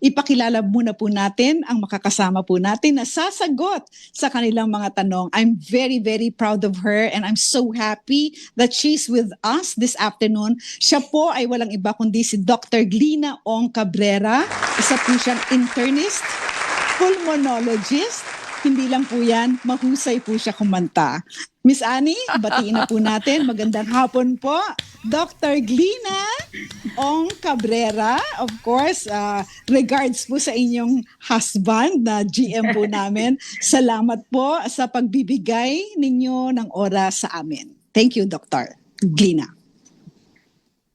ipakilala muna po natin ang makakasama po natin na sasagot sa kanilang mga tanong. I'm very, very proud of her and I'm so happy that she's with us this afternoon. Siya po ay walang iba kundi si Dr. Glina Ong Cabrera. Isa po siyang internist, pulmonologist. Hindi lang po yan, mahusay po siya kumanta. Miss Annie, batiin na po natin. Magandang hapon po. Dr. Glina Ong Cabrera, of course, regards po sa inyong husband na GM po namin. Salamat po sa pagbibigay ninyo ng oras sa amin. Thank you, Dr. Glina.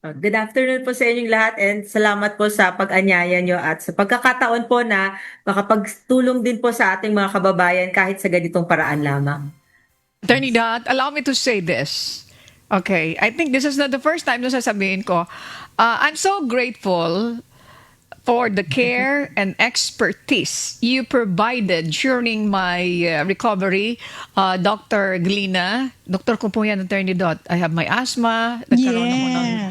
Good afternoon po sa inyong lahat and salamat po sa pag-anyaya nyo at sa pagkakataon po na makapagtulong din po sa ating mga kababayan kahit sa ganitong paraan lamang. Attorney Dot, allow me to say this. Okay, I think this is not the first time na sasabihin ko. I'm so grateful for the care and expertise you provided during my recovery. Dr. Glina, doktor ko po yan, Attorney Dot. I have my asthma. Nagkaroon ako ng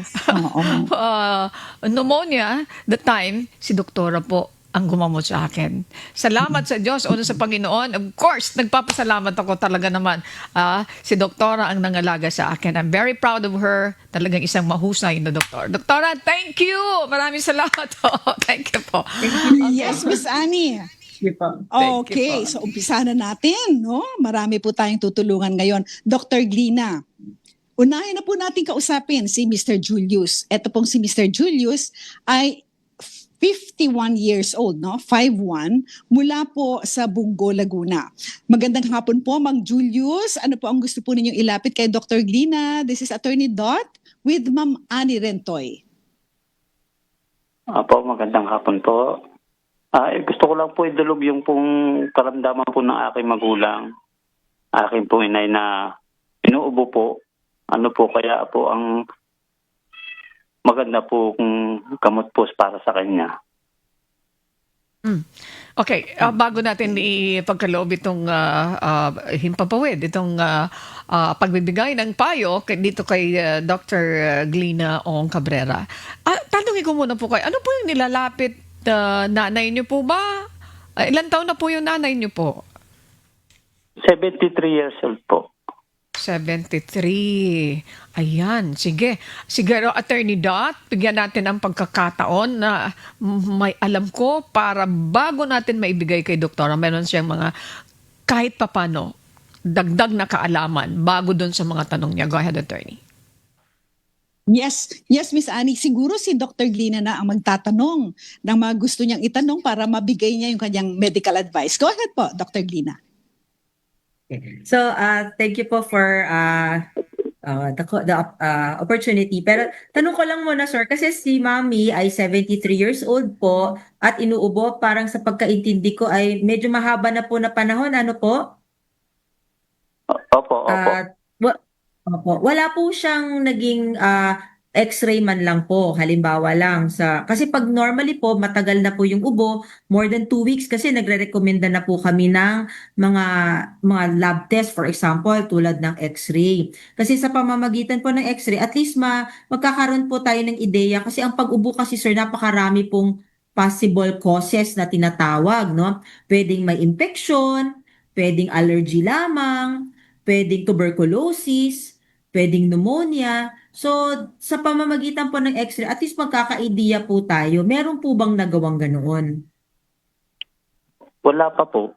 pneumonia. The time, si doktora po ang gumamot sa akin. Salamat sa Diyos, una sa Panginoon. Of course, nagpapasalamat ako talaga naman. Si doktora ang nangalaga sa akin. I'm very proud of her. Talagang isang mahusay na doktor. Doktora, thank you! Maraming salamat po. Thank you po. Okay. Yes, Miss Annie. Okay, so umpisa na natin. No? Marami po tayong tutulungan ngayon. Dr. Glina, unahin na po natin kausapin si Mr. Julius. Ito pong si Mr. Julius ay 51 years old, no? 5'1", mula po sa Bungo, Laguna. Magandang hapon po, Mang Julius. Ano po ang gusto po ninyong ilapit kay Dr. Glina? This is Attorney Dot with Ma'am Annie Rentoy. Apo, magandang hapon po. Gusto ko lang po idulog yung pong karamdaman po ng aking magulang. Aking po inay na inuubo po. Ano po kaya po ang maganda po kung gamot po para sa kanya. Okay, bago natin ipagkaloob itong himpapawid, itong pagbibigay ng payo dito kay Dr. Glina Ong Cabrera, tanungin ko muna po kayo, ano po yung nilalapit nanay niyo po ba? Ilan taon na po yung nanay niyo po? 73 years old po. 73. Ayan, sige. Siguro, Attorney Dot, bigyan natin ang pagkakataon na may alam ko para bago natin maibigay kay Doktora, meron siyang mga kahit papano, dagdag na kaalaman bago doon sa mga tanong niya. Go ahead, Attorney. Yes, Miss Annie. Siguro si Dr. Glina na ang magtatanong ng mga gusto niyang itanong para mabigay niya yung kanyang medical advice. Go ahead po, Dr. Glina. So, thank you po for the opportunity. Pero tanong ko lang muna, sir, kasi si Mami ay 73 years old po at inuubo, parang sa pagkaintindi ko ay medyo mahaba na po na panahon. Ano po? Opo. Opo. Wala po siyang naging X-ray man lang po, halimbawa lang kasi pag normally po matagal na po yung ubo, more than 2 weeks kasi nagre-recommenda na po kami ng mga lab test, for example, tulad ng X-ray. Kasi sa pamamagitan po ng X-ray, at least magkakaroon po tayo ng ideya kasi ang pag-ubo kasi, sir, napakarami pong possible causes na tinatawag, no? Pwedeng may infection, pwedeng allergy lamang, pwedeng tuberculosis, pwedeng pneumonia. So, sa pamamagitan po ng X-ray, at least magkaka-idea po tayo. Meron po bang nagawang ganoon? Wala pa po.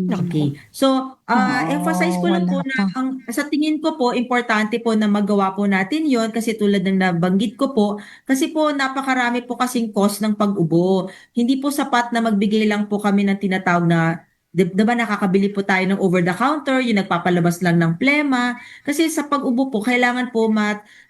Okay. So, emphasize ko lang po na sa tingin ko po, importante po na magawa po natin yon kasi tulad ng nabanggit ko po, kasi po napakarami po kasing cause ng pag-ubo. Hindi po sapat na magbigay lang po kami ng tinatawag na diba nakakabili po tayo ng over-the-counter, yung nagpapalabas lang ng plema. Kasi sa pag-ubo po, kailangan po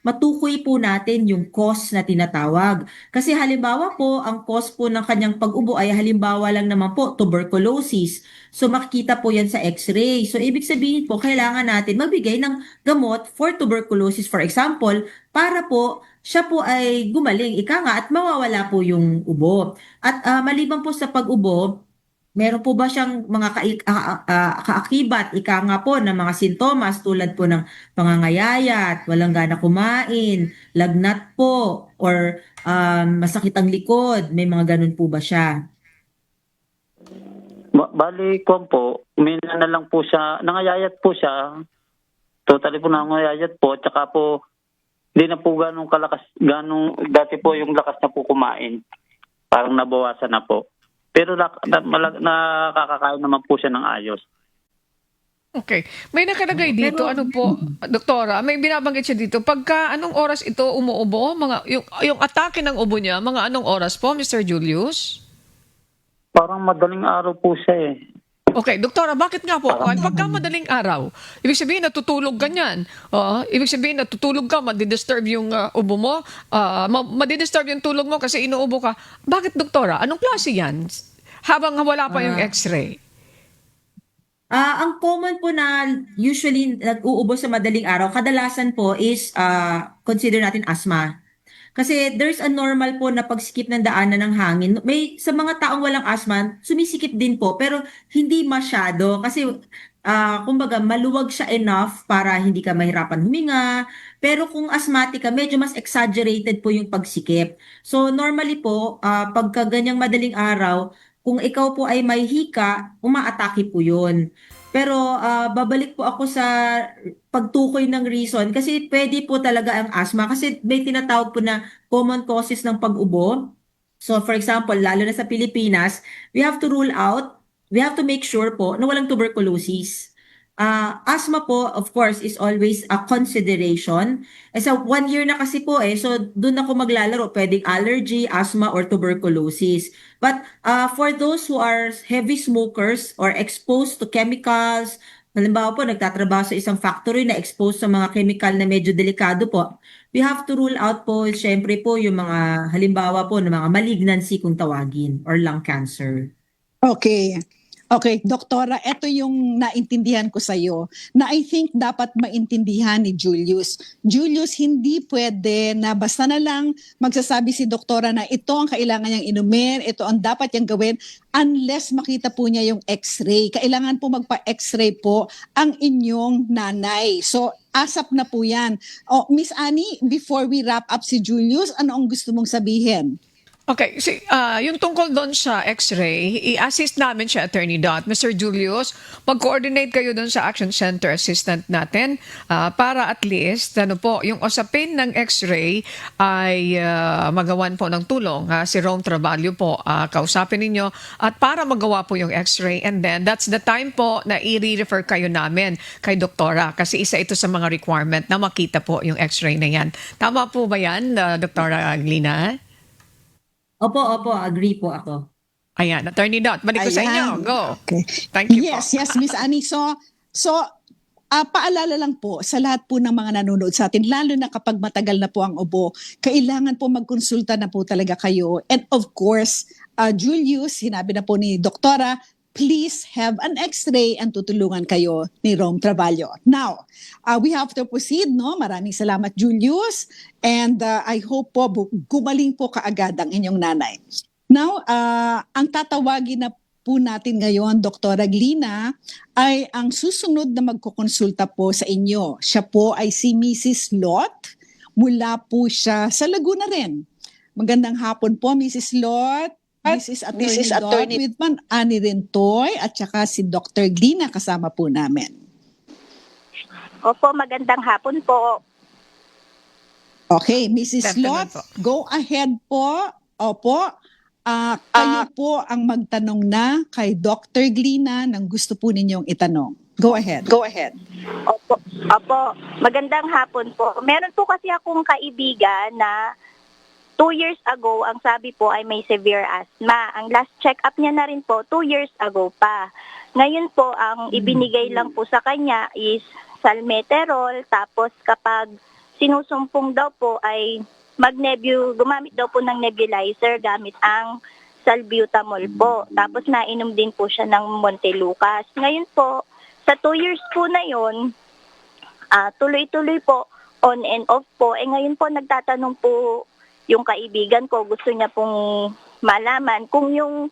matukoy po natin yung cause na tinatawag. Kasi halimbawa po, ang cause po ng kanyang pag-ubo ay halimbawa lang naman po, tuberculosis. So makikita po yan sa X-ray. So ibig sabihin po, kailangan natin magbigay ng gamot for tuberculosis, for example, para po siya po ay gumaling, ika nga, at mawawala po yung ubo. At maliban po sa pag-ubo, meron po ba siyang mga kaakibat, ika nga po, ng mga sintomas tulad po ng pangangayayat, walang gana kumain, lagnat po, or masakit ang likod? May mga ganun po ba siya? Bali ko po, umina na lang po siya, nangayayat po siya. Totally po nangayayat po, tsaka po, hindi na po ganong kalakas, dati po yung lakas na po kumain. Parang nabawasan na po. Pero nakakakain naman po siya ng ayos. Okay. May nakalagay dito, Pero- ano po, doktora, may binabanggit siya dito. Pagka anong oras ito umuubo? Yung atake ng ubo niya, mga anong oras po, Mr. Julius? Parang madaling araw po siya eh. Okay, doktora, bakit nga po? Pagka madaling araw, ibig sabihin natutulog ganyan. Ibig sabihin natutulog ka, madidisturb yung ubo mo, madidisturb yung tulog mo kasi inuubo ka. Bakit, doktora? Anong klase yan? Habang wala pa yung x-ray. Ang common po na usually nag-uubo sa madaling araw, kadalasan po is consider natin asthma. Kasi there's a normal po na pagsikip ng daanan ng hangin. May sa mga taong walang asthma, sumisikip din po pero hindi masyado kasi kumbaga maluwag siya enough para hindi ka mahirapan huminga. Pero kung asthmatic ka, medyo mas exaggerated po yung pagsikip. So normally po, pagka ganyang madaling araw, kung ikaw po ay may hika, umaatake po yun. Pero babalik po ako sa pagtukoy ng reason kasi pwede po talaga ang asthma kasi may tinatawag po na common causes ng pag-ubo. So for example, lalo na sa Pilipinas, we have to make sure po na walang tuberculosis. Asthma po, of course, is always a consideration. Sa 1 year na kasi po so doon ako maglalaro, pwedeng allergy, asthma, or tuberculosis. But for those who are heavy smokers or exposed to chemicals, halimbawa po, nagtatrabaho sa isang factory na exposed sa mga chemical na medyo delikado po, we have to rule out po, syempre po, yung mga halimbawa po ng mga malignancy kung tawagin or lung cancer. Okay. Okay, doktora, ito yung naintindihan ko sa iyo na I think dapat maintindihan ni Julius. Julius, hindi pwede na basta na lang magsasabi si doktora na ito ang kailangan niyang inumin, ito ang dapat niyang gawin unless makita po niya yung x-ray. Kailangan po magpa-x-ray po ang inyong nanay. So, asap na po yan. Miss Annie, before we wrap up si Julius, ano ang gusto mong sabihin? Okay, yung tungkol doon sa x-ray, i-assist namin siya, Attorney Dot. Mr. Julius, mag-coordinate kayo doon sa Action Center assistant natin para at least, yung usapin ng x-ray ay magawan po ng tulong. Si Rome Trabalho po, kausapin ninyo at para magawa po yung x-ray and then that's the time po na i-refer kayo namin kay doktora kasi isa ito sa mga requirement na makita po yung x-ray na yan. Tama po ba yan, Doktora Glina? Opo, agree po ako. Ayan, Attorney Dot, balik ko sa inyo. Go. Okay. Thank you Yes, po. yes, Miss Annie. So paalala lang po sa lahat po ng mga nanonood sa atin, lalo na kapag matagal na po ang ubo, kailangan po magkonsulta na po talaga kayo. And of course, Julius, sinabi na po ni Doktora, please have an x-ray and tutulungan kayo ni Rome Trabalho. Now, we have to proceed, no? Maraming salamat, Julius. And I hope po gumaling po kaagad ang inyong nanay. Now, ang tatawagin na po natin ngayon, Dr. Glina, ay ang susunod na magkukonsulta po sa inyo. Siya po ay si Mrs. Lot. Mula po siya sa Laguna rin. Magandang hapon po, Mrs. Lot. This is Attorney Whitman, Annie Rentoy, at saka si Dr. Glina kasama po namin. Opo, magandang hapon po. Okay, Mrs. Definitely Lot, po. go ahead po. Opo, kayo po ang magtanong na kay Dr. Glina ng gusto po ninyong itanong. Go ahead. Opo, magandang hapon po. Meron po kasi akong kaibigan na 2 years ago, ang sabi po ay may severe asthma. Ang last check-up niya na rin po, 2 years ago pa. Ngayon po, ang ibinigay lang po sa kanya is salmeterol. Tapos kapag sinusumpong daw po ay gumamit daw po ng nebulizer gamit ang salbutamol po. Tapos nainom din po siya ng Montelukas. Ngayon po, sa 2 years po na yon, tuloy-tuloy po, on and off po. Ngayon po, nagtatanong po yung kaibigan ko, gusto niya pong malaman kung yung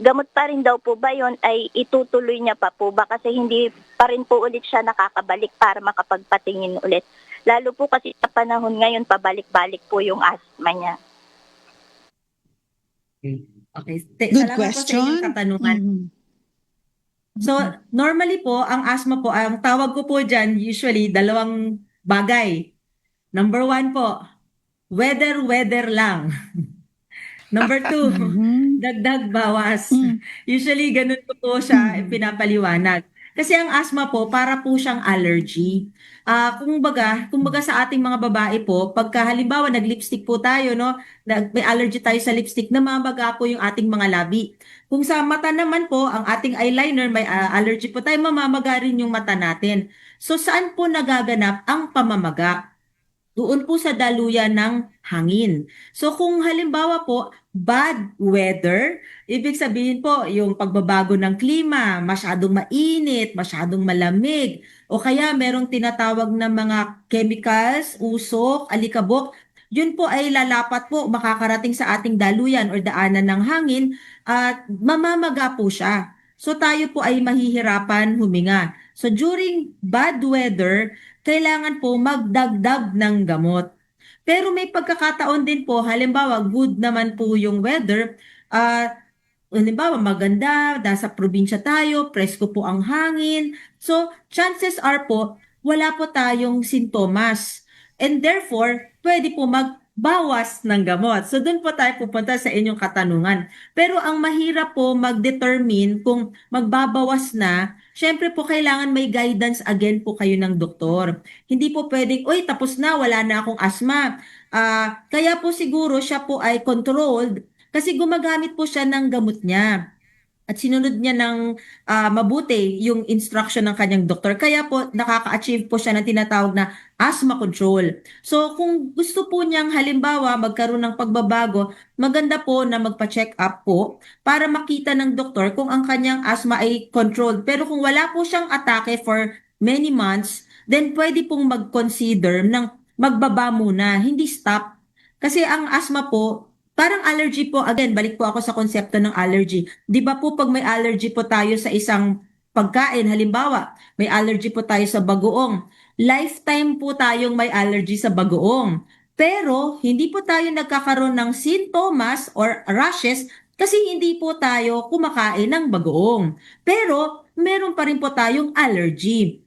gamot pa rin daw po ba yon ay itutuloy niya pa po ba kasi hindi pa rin po ulit siya nakakabalik para makapagpatingin ulit. Lalo po kasi sa panahon ngayon, pabalik-balik po yung asthma niya. Okay. Good Salamat po sa question. inyong katanungan. Mhm. So, normally po, ang asthma po, ang tawag ko po dyan, usually, dalawang bagay. Number 1 po, weather lang. Number 2, Mhm. dagdag bawas. Mm. Usually, ganun ko po siya pinapaliwanag. Kasi ang asthma po, para po siyang allergy. Kumbaga sa ating mga babae po, pagka halimbawa nag-lipstick po tayo, no, may allergy tayo sa lipstick, namamaga po yung ating mga labi. Kung sa mata naman po, ang ating eyeliner, may allergy po tayo, mamamaga rin yung mata natin. So, saan po nagaganap ang pamamaga? Doon po sa daluyan ng hangin. So kung halimbawa po, bad weather, ibig sabihin po yung pagbabago ng klima, masyadong mainit, masyadong malamig, o kaya merong tinatawag na mga chemicals, usok, alikabok, yun po ay lalapat po, makakarating sa ating daluyan or daanan ng hangin at mamamaga po siya. So tayo po ay mahihirapan huminga. So during bad weather, kailangan po magdagdag ng gamot. Pero may pagkakataon din po, halimbawa good naman po yung weather, halimbawa maganda, nasa probinsya tayo, presko po ang hangin. So chances are po, wala po tayong sintomas. And therefore, pwede po magbawas ng gamot. So doon po tayo pupunta sa inyong katanungan. Pero ang mahirap po mag-determine kung magbabawas na, syempre po kailangan may guidance again po kayo ng doktor. Hindi po pwedeng, uy, tapos na, wala na akong asthma. Kaya po siguro siya po ay controlled kasi gumagamit po siya ng gamot niya. At sinunod niya ng mabuti yung instruction ng kanyang doktor. Kaya po nakaka-achieve po siya ng tinatawag na asthma control. So kung gusto po niyang halimbawa magkaroon ng pagbabago, maganda po na magpa-check up po para makita ng doktor kung ang kanyang asthma ay controlled. Pero kung wala po siyang atake for many months, then pwede pong mag-consider ng magbaba muna, hindi stop. Kasi ang asthma po, parang allergy po, again, balik po ako sa konsepto ng allergy. Di ba po pag may allergy po tayo sa isang pagkain, halimbawa, may allergy po tayo sa bagoong, lifetime po tayong may allergy sa bagoong. Pero hindi po tayo nagkakaroon ng sintomas or rashes kasi hindi po tayo kumakain ng bagoong. Pero meron pa rin po tayong allergy.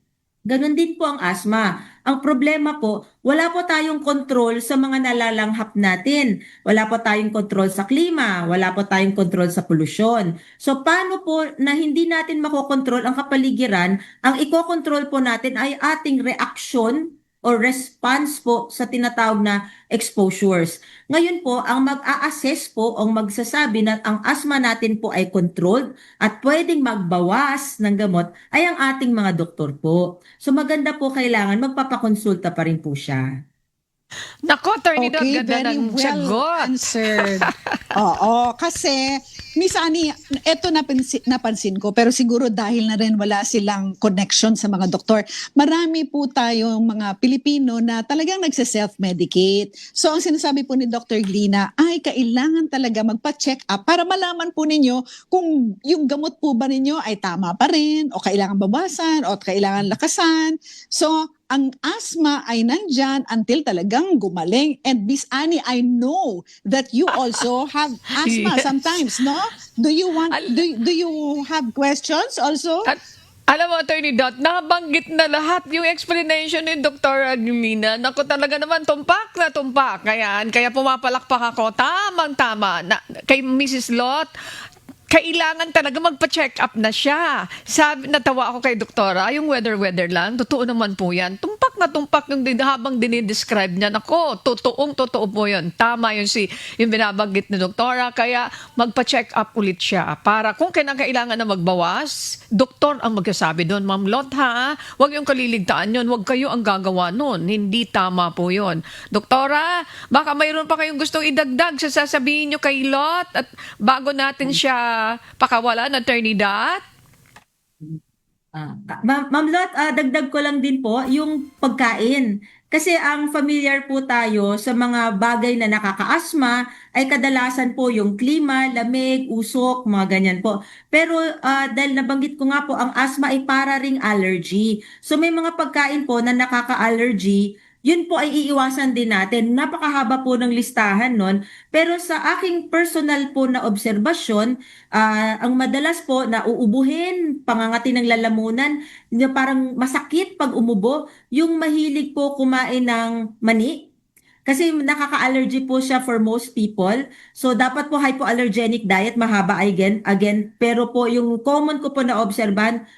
Ganon din po ang asthma. Ang problema po, wala po tayong control sa mga nalalanghap natin. Wala po tayong control sa klima, wala po tayong control sa polusyon. So paano po na hindi natin makokontrol ang kapaligiran, ang ikokontrol po natin ay ating reaksyon or response po sa tinatawag na exposures. Ngayon po, ang mag-a-assess po o magsasabi na ang asthma natin po ay controlled at pwedeng magbawas ng gamot ay ang ating mga doktor po. So maganda po kailangan magpapakonsulta pa rin po siya. Nako, Attorney Dot, Okay, ganda very ng well sagot. answered. Oo, kasi Miss Annie, eto napansin ko, pero siguro dahil na rin wala silang connection sa mga doktor, marami po tayong mga Pilipino na talagang nagse-self-medicate. So ang sinasabi po ni Dr. Glina ay kailangan talaga magpa-check up para malaman po ninyo kung yung gamot po ba ninyo ay tama pa rin o kailangan bawasan o kailangan lakasan. So ang asthma ay nandyan until talagang gumaling. And Miss Annie, I know that you also have asthma Yes. sometimes, no? Do you do you have questions also? At alam mo, Attorney Dot, nabanggit na lahat yung explanation ni Dr. Agnumina. Naku, talaga naman, tumpak na tumpak. Kaya pumapalakpak ako. Tamang-tama. Kay Mrs. Lot, kailangan talaga magpa-check up na siya. Natawa ako kay doktora, yung weather lang, totoo naman po yan. Tumpak na tumpak yung habang dinidescribe niya. Nako, totoo po yun. Tama yung binabanggit ni doktora. Kaya magpa-check up ulit siya. Para kung kailangan na magbawas, doktor ang magsasabi doon. Ma'am Lot, ha? Huwag yung kaliligtaan yun. Huwag kayo ang gagawa nun. Hindi tama po yun. Doktora, baka mayroon pa kayong gustong idagdag sa sasabihin nyo kay Lot at bago natin siya pakawalan, Attorney Dot? Ma'am Lot, dagdag ko lang din po yung pagkain. Kasi ang familiar po tayo sa mga bagay na nakakaasma ay kadalasan po yung klima, lamig, usok, mga ganyan po. Pero dahil nabanggit ko nga po, ang asthma ay para ring allergy. So may mga pagkain po na nakaka-allergy, yun po ay iiwasan din natin. Napakahaba po ng listahan nun. Pero sa aking personal po na obserbasyon, ang madalas po na uubuhin, pangangati ng lalamunan, na parang masakit pag umubo, yung mahilig po kumain ng mani. Kasi nakaka-allergy po siya for most people. So dapat po hypoallergenic diet, mahaba again. Pero po yung common ko po na obserban,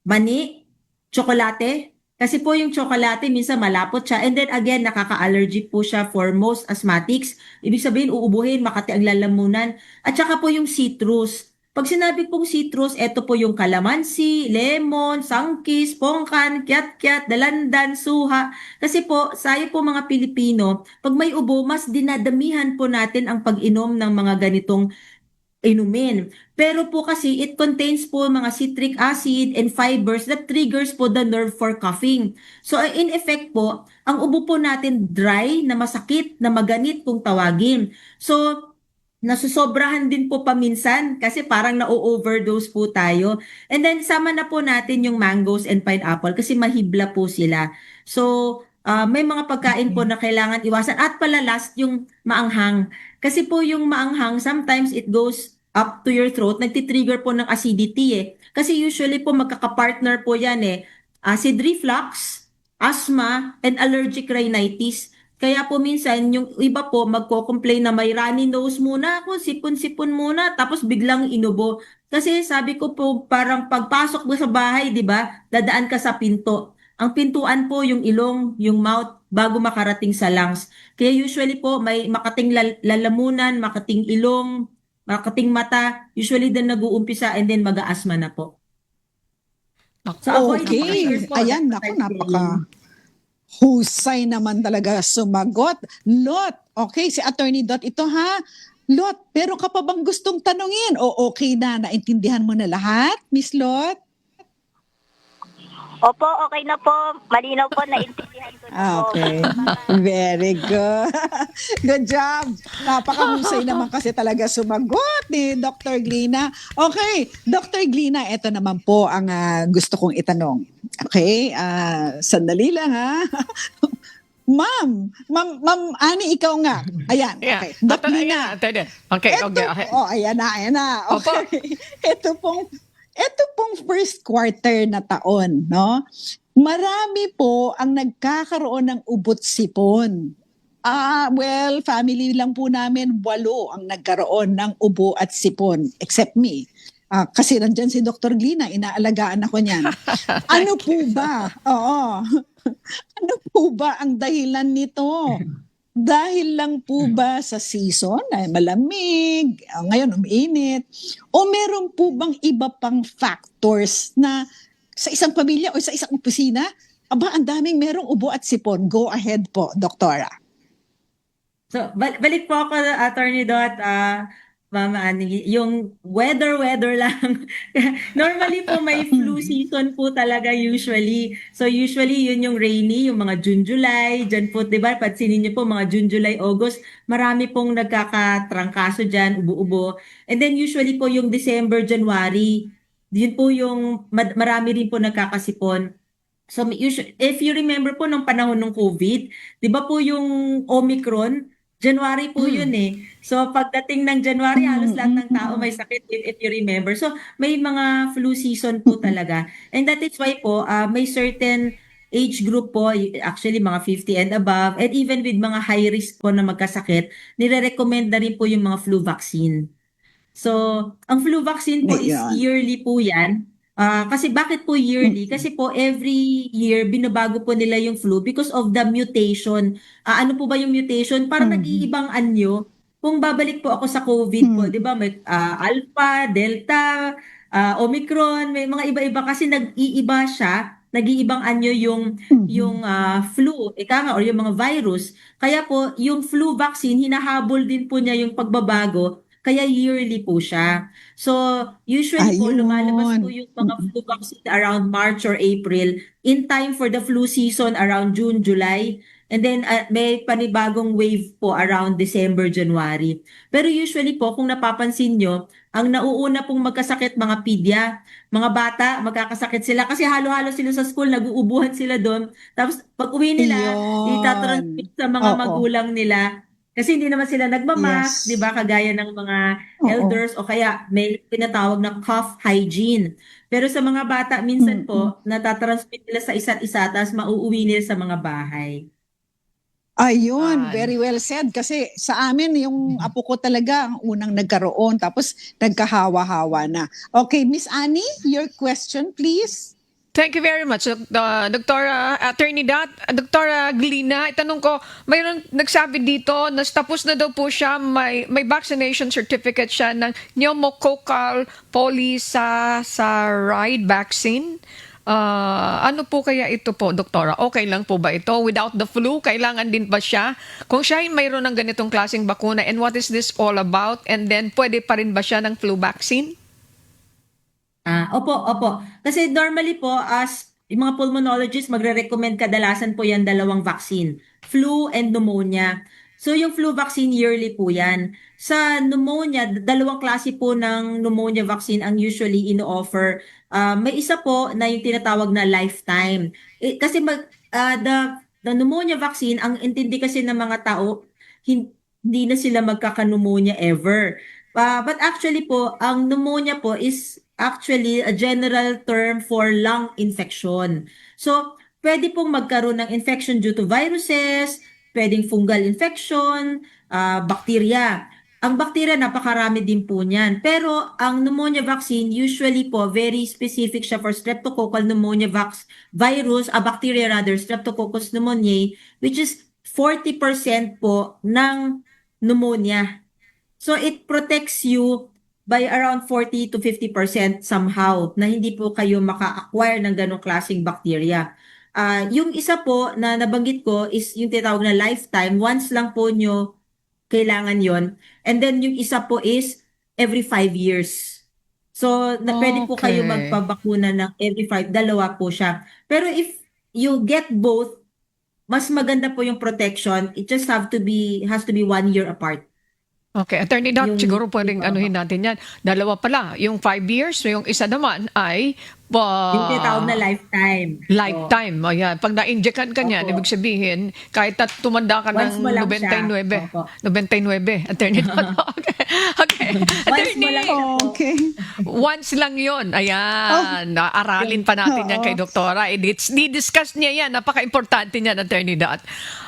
mani, tsokolate. Kasi po yung tsokolate minsan malapot siya. And then again, nakaka-allergy po siya for most asthmatics. Ibig sabihin, uubuhin, makati ang lalamunan. At saka po yung citrus. Pag sinabi pong citrus, eto po yung kalamansi, lemon, sangkis, pongkan, kiat-kiat, dalandan, suha. Kasi po, sayo po mga Pilipino, pag may ubo, mas dinadamihan po natin ang pag-inom ng mga ganitong inumin. Pero po kasi it contains po mga citric acid and fibers that triggers po the nerve for coughing. So in effect po, ang ubo po natin dry, na masakit, na maganit kung tawagin. So nasusobrahan din po paminsan kasi parang na-overdose po tayo. And then sama na po natin yung mangoes and pineapple kasi mahibla po sila. So may mga pagkain po na kailangan iwasan. At pala last, yung maanghang. Kasi po yung maanghang, sometimes it goes up to your throat, nagtitrigger po ng acidity eh. Kasi usually po magkakapartner po yan eh. Acid reflux, asthma, and allergic rhinitis. Kaya po minsan yung iba po magko-complain na may runny nose muna ako, sipon-sipon muna, tapos biglang inubo. Kasi sabi ko po parang pagpasok mo sa bahay, di ba, dadaan ka sa pinto. Ang pintuan po yung ilong, yung mouth, bago makarating sa lungs. Kaya usually po may makating lalamunan, makating ilong, makating mata, usually din nag-uumpisa and then mag-aasma na po. So avoid the Okay. pressures po. Ayan, naku, napaka husay naman talaga sumagot. Lot, okay, si Attorney Dot, ito ha. Lot, pero ka pa bang gustong tanungin? O okay na, naintindihan mo na lahat, Miss Lot? Opo, okay na po. Malinaw po, naintindihan ko na po. Okay. Very good. Good job. Napakahusay naman kasi talaga sumagot ni Dr. Glina. Okay, Dr. Glina, ito naman po ang gusto kong itanong. Okay, sandali lang ha. Ma'am Ani, ikaw nga. Ayan, Yeah. okay. Doc Glina. Okay, Ito, okay. ayan na. Opo. Okay. Ito pong first quarter na taon, no? Marami po ang nagkakaroon ng ubot sipon. Well, family lang po namin, 8 ang nagkaroon ng ubo at sipon, except me. Kasi nandyan si Dr. Glina, inaalagaan ako niyan. Ano po ba? Oo. Ano po ba ang dahilan nito? Dahil lang po ba sa season ay malamig, ngayon umiinit, o meron po bang iba pang factors na sa isang pamilya o sa isang opisina, ang daming merong ubo at sipon? Go ahead po, Doktora. So, balik po ako, Attorney Dot, Mama Ani, yung weather lang. Normally po may flu season po talaga usually. So usually yun yung rainy, yung mga June, July, dyan po, di ba? Pansinin niyo po mga June, July, August, marami pong nagkakatrangkaso dyan, ubo-ubo. And then usually po yung December, January, yun po yung marami rin po nagkakasipon. So if you remember po nung panahon ng COVID, di ba po yung Omicron, January po yun eh. So pagdating ng January, halos lahat ng tao may sakit if you remember. So may mga flu season po talaga. And that is why po, may certain age group po, actually mga 50 and above, and even with mga high risk po na magkasakit, nire-recommend na rin po yung mga flu vaccine. So, ang flu vaccine po is Ayan. yearly po yan. Kasi bakit po yearly? Kasi po every year binabago po nila yung flu because of the mutation. Ano po ba yung mutation? Parang nag-iibang anyo. Kung babalik po ako sa COVID po, 'di ba? May Alpha, Delta, Omicron, may mga iba-iba kasi nag-iiba siya. Nag-iibang anyo yung flu, ika nga, or yung mga virus. Kaya po, yung flu vaccine, hinahabol din po niya yung pagbabago. Kaya yearly po siya. So, usually po, Ayun. lumalabas po yung mga flu vaccine around March or April in time for the flu season around June, July. And then may panibagong wave po around December, January. Pero usually po, kung napapansin nyo, ang nauuna pong magkasakit mga pedya, mga bata, magkakasakit sila kasi halo-halo sila sa school, nag-uubuhan sila doon. Tapos pag uwi nila, Yun. itatransmit sa mga Oo. magulang nila. Kasi hindi naman sila nagmamask, Yes. di ba? Kagaya ng mga Oo. elders o kaya may pinatawag na cough hygiene. Pero sa mga bata, minsan po, natatransmit nila sa isa't isa, tapos mauuwi nila sa mga bahay. Ayun, very well said. Kasi sa amin, yung apo ko talaga ang unang nagkaroon, tapos nagkahawa-hawa na. Okay, Miss Annie, your question, please. Thank you very much, Dr. Attorney Dat. Dr. Glina, itanong ko, mayroon nagsabi dito na tapos na daw po siya, may vaccination certificate siya ng pneumococcal polysaccharide vaccine. Ano po kaya ito po, Doktora? Okay lang po ba ito? Without the flu, kailangan din ba siya? Kung siya ay mayroon ng ganitong klaseng bakuna, and what is this all about? And then, pwede pa rin ba siya ng flu vaccine? Opo. Kasi normally po, as yung mga pulmonologists, magre-recommend kadalasan po yan dalawang vaccine, flu and pneumonia. So yung flu vaccine, yearly po yan. Sa pneumonia, dalawang klase po ng pneumonia vaccine ang usually ino-offer. May isa po na yung tinatawag na lifetime. Kasi the pneumonia vaccine, ang intindi kasi ng mga tao, hindi na sila magkaka-pneumonia ever. But actually po, ang pneumonia po is actually a general term for lung infection. So, pwede pong magkaroon ng infection due to viruses, pwedeng fungal infection, bacteria. Ang bacteria, napakarami din po niyan. Pero ang pneumonia vaccine, usually po, very specific siya for streptococcal pneumonia virus, a bacteria rather, Streptococcus pneumoniae, which is 40% po ng pneumonia. So, it protects you by around 40 to 50% somehow na hindi po kayo maka-acquire ng ganong klaseng bacteria. Yung isa po na nabanggit ko is yung tinatawag na lifetime. Once lang po nyo kailangan yon. And then yung isa po is every 5 years. So, pwede po kayo magpabakuna ng every 5. Dalawa po siya. Pero if you get both, mas maganda po yung protection. It just has to be 1 year apart. Okay, Attorney Doc, Yung- siguro pwedeng anuhin natin yan. Dalawa pala, yung 5 years, yung isa naman ay Yung tinatawag na lifetime. lifetime. Ayan. Pag na-injectan ka niyan, Opo. ibig sabihin, kahit na tumanda ka Once ng mo lang siya. 99. Opo. 99, Attorney Doc. Okay. Once mo lang siya po. Okay. Once lang yon. Ayan. Aralin pa natin yan kay Doktora. Di-discuss niya yan. Napaka-importante niyan, Attorney Dot.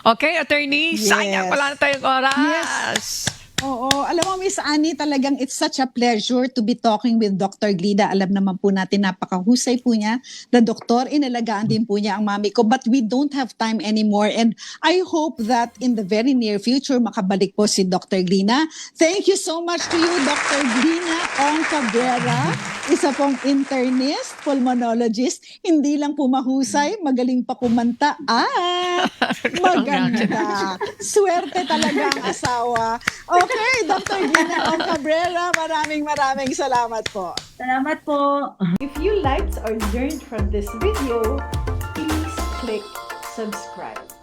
Okay, Attorney? Yes. Sayang. Wala na tayong oras. Yes. Oo, alam mo Miss Annie, talagang it's such a pleasure to be talking with Dr. Glida. Alam naman po natin, napakahusay po niya na doktor. Inalagaan din po niya ang mami ko. But we don't have time anymore. And I hope that in the very near future, makabalik po si Dr. Glina. Thank you so much to you, Dr. Glina Ong Cabrera. Isa pong internist, pulmonologist. Hindi lang po mahusay, magaling pa kumanta. Maganda. Swerte talaga ang asawa. Okay, Dr. Glina Ong Cabrera, maraming salamat po. Salamat po. If you liked or learned from this video, please click subscribe.